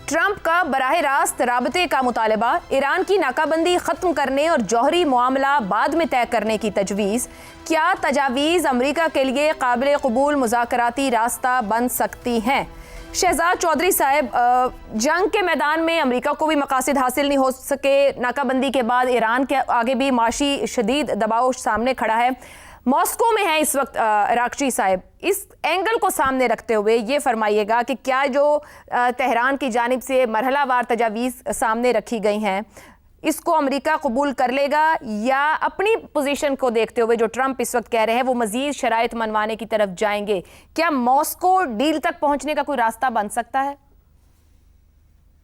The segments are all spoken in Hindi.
ट्रंप का बराह रास्त राबते का मुतालबा, ईरान की नाकाबंदी खत्म करने और जौहरी मामला बाद में तय करने की तजवीज़। क्या तजावीज़ अमरीका के लिए काबिल कबूल मुज़ाकराती रास्ता बन सकती हैं? शहजाद चौधरी साहब, जंग के मैदान में अमरीका को भी मकासद हासिल नहीं हो सके, नाकाबंदी के बाद ईरान के आगे भी माशी शदीद दबाव सामने खड़ा है। मॉस्को में है इस वक्त इराक़ची साहब, इस एंगल को सामने रखते हुए ये फरमाइएगा कि क्या जो तेहरान की जानिब से मरहलावार तजावीज़ सामने रखी गई हैं, इसको अमेरिका कबूल कर लेगा, या अपनी पोजीशन को देखते हुए जो ट्रंप इस वक्त कह रहे हैं वो मज़ीद शराइत मनवाने की तरफ जाएंगे? क्या मॉस्को डील तक पहुंचने का कोई रास्ता बन सकता है?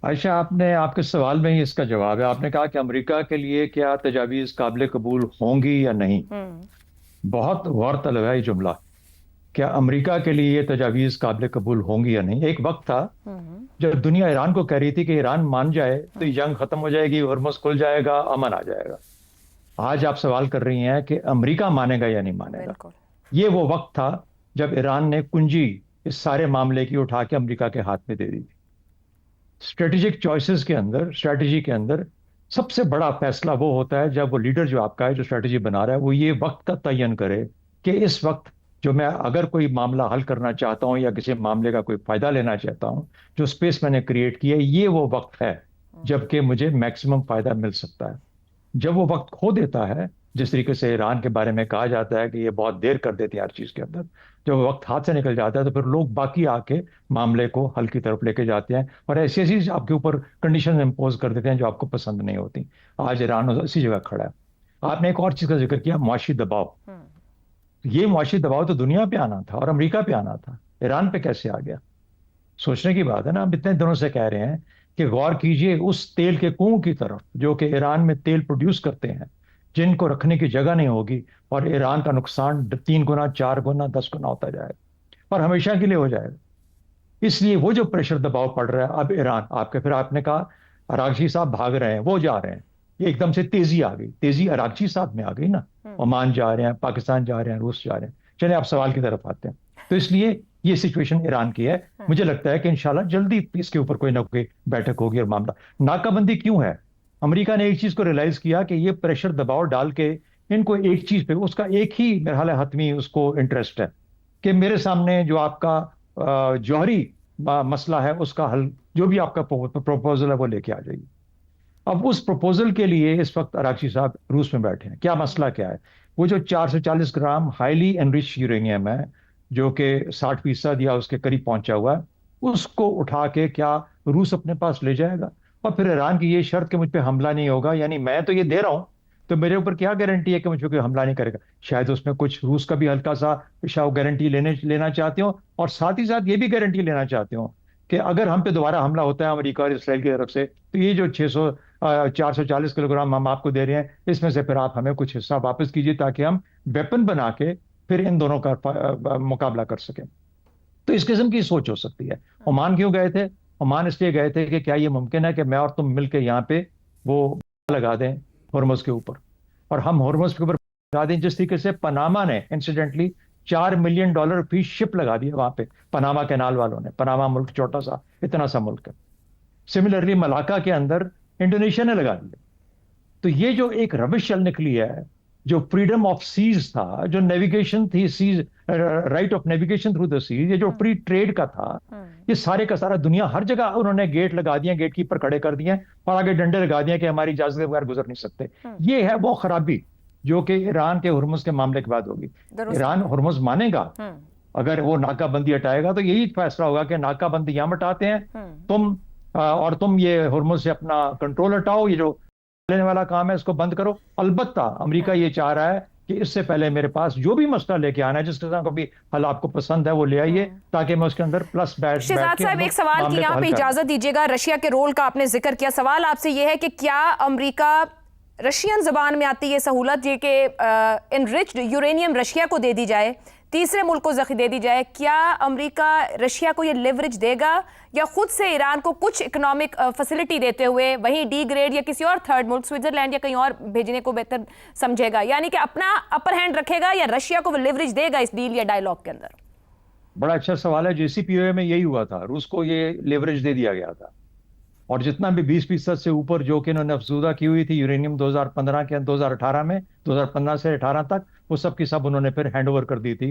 आयशा, आपने आपके सवाल में ही इसका जवाब है। आपने कहा कि अमेरिका के लिए क्या तजावीज़ काबिल कबूल होंगी या नहीं। बहुत गौरतलब है ये जुमला, क्या अमेरिका के लिए ये तजावीज़ काबिल कबूल होंगी या नहीं। एक वक्त था जब दुनिया ईरान को कह रही थी कि ईरान मान जाए तो जंग खत्म हो जाएगी, हॉर्मुज़ खुल जाएगा, अमन आ जाएगा। आज आप सवाल कर रही हैं कि अमेरिका मानेगा या नहीं मानेगा। ये वो वक्त था जब ईरान ने कुंजी इस सारे मामले की उठा के अमेरिका के हाथ में दे दी थी। स्ट्रेटेजिक चॉइसेस के अंदर, स्ट्रेटेजी के अंदर सबसे बड़ा फैसला वो होता है जब वो लीडर जो आपका है, जो स्ट्रेटेजी बना रहा है, वो ये वक्त का तयन करे कि इस वक्त जो मैं अगर कोई मामला हल करना चाहता हूं या किसी मामले का कोई फायदा लेना चाहता हूं, जो स्पेस मैंने क्रिएट किया है, ये वो वक्त है जबकि मुझे मैक्सिमम फायदा मिल सकता है। जब वो वक्त खो देता है, जिस तरीके से ईरान के बारे में कहा जाता है कि ये बहुत देर कर देते हैं हर चीज के अंदर, जब वो वक्त हाथ से निकल जाता है तो फिर लोग बाकी आके मामले को हल की तरफ लेके जाते हैं और ऐसी ऐसी आपके ऊपर कंडीशन इम्पोज कर देते हैं जो आपको पसंद नहीं होती। आज ईरान उसी जगह खड़ा है। आपने एक और चीज का जिक्र किया, मुआशी दबाव। ये मुआशी दबाव तो दुनिया पे आना था और अमेरिका पे आना था, ईरान पे कैसे आ गया? सोचने की बात है ना। हम इतने दिनों से कह रहे हैं कि गौर कीजिए उस तेल के कुओं की तरफ जो कि ईरान में तेल प्रोड्यूस करते हैं, जिनको रखने की जगह नहीं होगी, और ईरान का नुकसान 3 गुना, 4 गुना, 10 गुना होता जाएगा और हमेशा के लिए हो जाएगा। इसलिए वो जो प्रेशर दबाव पड़ रहा है अब ईरान आपके, फिर आपने कहा अरागची साहब भाग रहे हैं, वो जा रहे हैं, ये एकदम से तेजी आ गई, तेजी अरागची साहब में आ गई ना। ओमान जा रहे हैं, पाकिस्तान जा रहे हैं, रूस जा रहे हैं। चलिए आप सवाल की तरफ आते हैं। तो इसलिए ये सिचुएशन ईरान की है। मुझे लगता है कि इंशाल्लाह जल्दी इसके ऊपर कोई ना कोई बैठक होगी और मामला। नाकाबंदी क्यों है? अमेरिका ने एक चीज को रियलाइज किया कि ये प्रेशर दबाव डाल के इनको एक चीज पे, उसका एक ही मेरे ख्याल है हतमी उसको इंटरेस्ट है कि मेरे सामने जो आपका जौहरी मसला है उसका हल, जो भी आपका प्रपोजल है वो लेके आ जाइए। अब उस प्रपोजल के लिए इस वक्त अरागची साहब रूस में बैठे हैं। क्या मसला क्या है? वो जो 440 ग्राम हाईली एनरिच यूरेनियम है जो कि 60% या उसके करीब पहुंचा हुआ है, उसको उठा के क्या रूस अपने पास ले जाएगा? और फिर ईरान की ये शर्त कि मुझ पर हमला नहीं होगा, यानी मैं तो ये दे रहा हूं तो मेरे ऊपर क्या गारंटी है कि मुझ पर कोई हमला नहीं करेगा? शायद उसमें कुछ रूस का भी हल्का सा गारंटी लेना चाहते हो, और साथ ही साथ ये भी गारंटी लेना चाहते हो कि अगर हम पे दोबारा हमला होता है अमेरिका और इसराइल की तरफ से, तो ये जो 440 किलोग्राम हम आपको दे रहे हैं, इसमें से फिर आप हमें कुछ हिस्सा वापस कीजिए ताकि हम वेपन बना के फिर इन दोनों का मुकाबला कर सकें। तो इस किस्म की सोच हो सकती है। ओमान क्यों गए थे? ओमान इसलिए गए थे कि क्या ये मुमकिन है कि मैं और तुम मिलकर यहाँ पे वो लगा दें हॉर्मुज़ के ऊपर, और हम हॉर्मुज़ के ऊपर लगा दें जिस तरीके से पनामा ने इंसिडेंटली $4 मिलियन फी शिप लगा दिया वहां पे, पनामा कैनाल वालों ने। पनामा मुल्क छोटा सा, इतना सा मुल्क है। सिमिलरली मलाका के अंदर इंडोनेशिया ने लगा दिया। तो ये जो एक रविश चल निकली है, जो फ्रीडम ऑफ सीज था, जो नेविगेशन थी, seas right of navigation through the seas, ये जो फ्री ट्रेड का था, ये सारे का सारा दुनिया हर जगह उन्होंने गेट लगा दिए, गेट कीपर खड़े कर दिए और आगे डंडे लगा दिए कि हमारी इजाजत के बगैर गुजर नहीं सकते। ये है वो खराबी जो कि ईरान के हुर्मुज़ के मामले के बाद होगी। ईरान हुर्मुज़ मानेगा, अगर वो नाकाबंदी हटाएगा तो यही फैसला होगा कि नाकाबंदी हम हटाते हैं, तुम ये हुर्मुज़ से अपना कंट्रोल हटाओ, ये जो लेने वाला काम है इसको बंद करो। अलबत्ता अमेरिका ये चाह रहा है कि इससे पहले मेरे पास जो भी मसला लेके आना है, जिस किस्म का भी हल आपको पसंद है वो ले आइए, ताकि मैं उसके अंदर प्लस बैठ शहजाद साहब, एक सवाल की यहाँ पे इजाजत दीजिएगा। रशिया के रोल का आपने जिक्र किया, सवाल आपसे ये है कि क्या अमेरिका, रशियन जबान में आती है सहूलत ये कि इनरिच्ड यूरेनियम रशिया को दे दी जाए, तीसरे मुल्क को दे दी जाए, क्या अमेरिका रशिया को ये लेवरेज देगा या खुद से ईरान को कुछ इकोनॉमिक फैसिलिटी देते हुए वहीं डी ग्रेड या किसी और थर्ड मुल्क, स्विट्जरलैंड या कहीं और भेजने को बेहतर समझेगा? यानी कि अपना अपर हैंड रखेगा या रशिया को वो लेवरेज देगा इस डील या डायलॉग के अंदर? बड़ा अच्छा सवाल है। JCPOA में यही हुआ था, रूस को ये लेवरेज दे दिया गया था। और जितना भी 20% से ऊपर जो कि इन्होंने अफजूदा की हुई थी यूरेनियम 2015 के 2018 में, 2015 से 18 तक, वो सब की सब उन्होंने फिर हैंड ओवर कर दी थी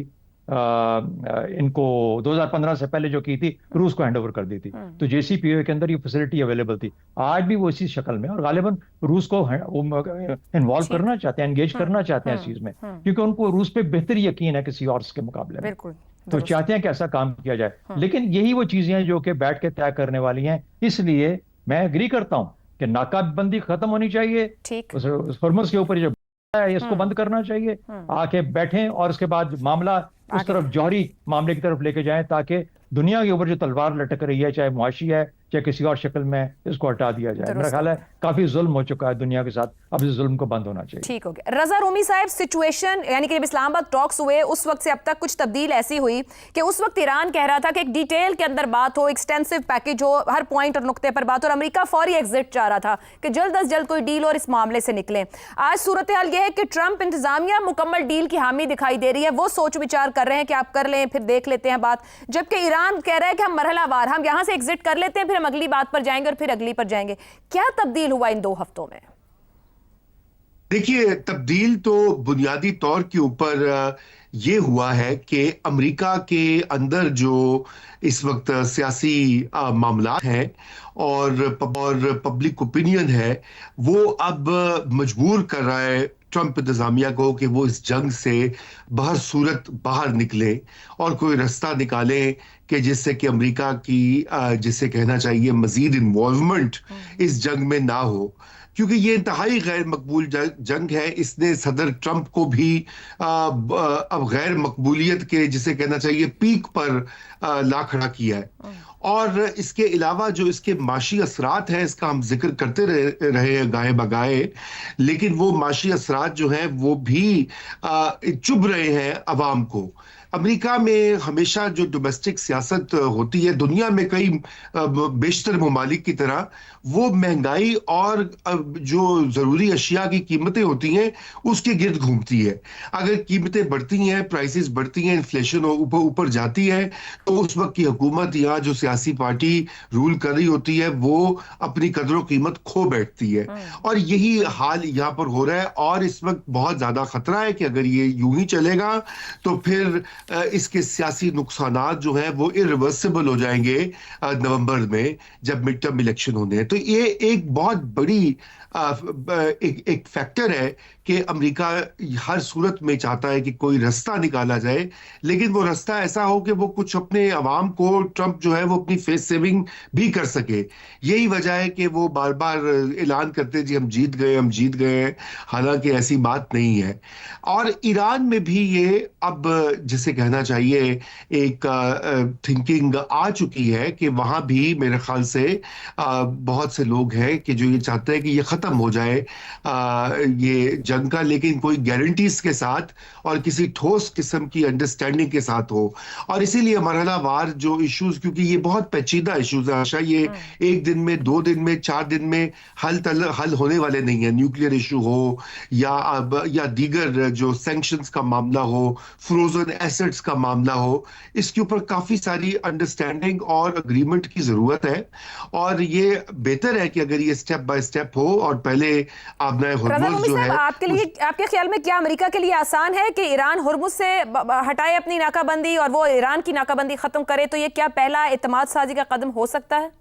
इनको। 2015 से पहले जो की थी रूस को हैंड ओवर कर दी थी। तो जेसीपीओए के अंदर ये फैसिलिटी अवेलेबल थी। आज भी वो इसी शक्ल में, और गालिबन रूस को इन्वॉल्व करना चाहते हैं, एंगेज करना चाहते हैं इस चीज में, क्योंकि उनको रूस पे बेहतर यकीन है किसी और के मुकाबले में। तो चाहते हैं कि ऐसा काम किया जाए। लेकिन यही वो चीजें हैं जो कि बैठ के तय करने वाली हैं। इसलिए मैं एग्री करता हूं कि नाकाबंदी खत्म होनी चाहिए, उस हुर्मुज़ के ऊपर जो है इसको बंद करना चाहिए, आके बैठें और उसके बाद मामला उस तरफ जौहरी मामले की तरफ लेके जाएं, ताकि दुनिया के ऊपर जो तलवार लटक रही है, चाहे मुआशी है चाहे किसी और शक्ल में, इसको हटा दिया जाए। मेरा ख्याल है काफी जुल्म हो चुका है दुनिया के साथ, अब इस जुल्म को बंद होना चाहिए। ठीक हो गया। रजा रूमी साहब, सिचुएशन यानी कि जब इस्लामाबाद टॉक्स हुए उस वक्त से अब तक कुछ तब्दील ऐसी हुई कि उस वक्त ईरान कह रहा था कि एक डिटेल के अंदर बात हो, एक्सटेंसिव पैकेज हो, हर पॉइंट और नुक्ते पर बात, और अमेरिका फौरी एग्जिट चाह रहा था कि जल्द अज जल्द कोई डील और इस मामले से निकले। आज सूरत हाल यह है कि ट्रंप इंतजामिया मुकम्मल डील की हामी दिखाई दे रही है, वो सोच विचार कर रहे हैं कि आप कर लें फिर देख लेते हैं बात, जबकि ईरान कह रहा है कि हम मरहलावार, हम यहां से एग्जिट कर लेते हैं, फिर हम अगली बात पर जाएंगे और फिर अगली पर जाएंगे। क्या तब्दील हुआ इन 2 हफ्तों में? देखिए, तब्दील तो बुनियादी तौर के ऊपर ये हुआ है कि अमेरिका के अंदर जो इस वक्त सियासी मामला हैं और पब्लिक ओपिनियन है, वो अब मजबूर कर रहा है ट्रंप इंतजामिया को कि वो इस जंग से बहरसूरत बाहर निकले और कोई रास्ता निकाले कि जिससे कि अमेरिका की जिसे कहना चाहिए मजीद इन्वॉल्वमेंट इस जंग में ना हो, क्योंकि ये इंतहाई गैर मकबूल जंग है। इसने सदर ट्रंप को भी अब गैर मकबूलियत के जिसे कहना चाहिए पीक पर ला खड़ा किया है। और इसके अलावा जो इसके माशी असरात हैं, इसका हम जिक्र करते रहे गाए बगाए, लेकिन वो माशी असरात जो हैं वो भी चुभ रहे हैं अवाम को। अमेरिका में हमेशा जो डोमेस्टिक सियासत होती है दुनिया में कई बेशतर ममालिक की तरह, वो महंगाई और जो जरूरी अशिया की कीमतें होती हैं उसके गिर्द घूमती है। अगर कीमतें बढ़ती हैं, प्राइसेस बढ़ती हैं, इन्फ्लेशन ऊपर जाती है, तो उस वक्त की हुकूमत या जो सियासी पार्टी रूल कर रही होती है वो अपनी कदर कीमत खो बैठती है। और यही हाल यहाँ पर हो रहा है। और इस वक्त बहुत ज्यादा खतरा है कि अगर ये यूं ही चलेगा तो फिर इसके सियासी नुकसानात जो हैं वो इरिवर्सिबल हो जाएंगे नवंबर में जब मिड टर्म इलेक्शन होने हैं। तो ये एक बहुत बड़ी एक फैक्टर है कि अमेरिका हर सूरत में चाहता है कि कोई रास्ता निकाला जाए, लेकिन वो रास्ता ऐसा हो कि वो कुछ अपने अवाम को, ट्रंप जो है वो अपनी फेस सेविंग भी कर सके। यही वजह है कि वो बार बार ऐलान करते जी हम जीत गए, हम जीत गए, हालांकि ऐसी बात नहीं है। और ईरान में भी ये अब जिसे कहना चाहिए एक थिंकिंग आ चुकी है कि वहां भी मेरे ख्याल से बहुत से लोग हैं कि जो ये चाहते हैं कि ये खत्म हो जाए ये जंग का, लेकिन कोई गारंटीज के साथ और किसी ठोस किस्म की अंडरस्टैंडिंग के साथ हो। और इसीलिए मरहलावार जो इश्यूज, क्योंकि ये बहुत पेचीदा इश्यूज है आशा, ये 1 दिन में, 2 दिन में, 4 दिन में हल होने वाले नहीं है। न्यूक्लियर इशू हो या दीगर जो सैंक्शंस का मामला हो, फ्रोजन एसेट्स का मामला हो, इसके ऊपर काफी सारी अंडरस्टैंडिंग और अग्रीमेंट की जरूरत है। और ये बेहतर है कि अगर ये स्टेप बाय स्टेप हो और पहले आपने हुर्मुज़ जो है, आपके लिए, आपके ख्याल में क्या अमेरिका के लिए आसान है कि ईरान हुर्मुज़ से हटाए अपनी नाकाबंदी और वो ईरान की नाकाबंदी खत्म करे? तो ये क्या पहला एतमाद साजी का कदम हो सकता है?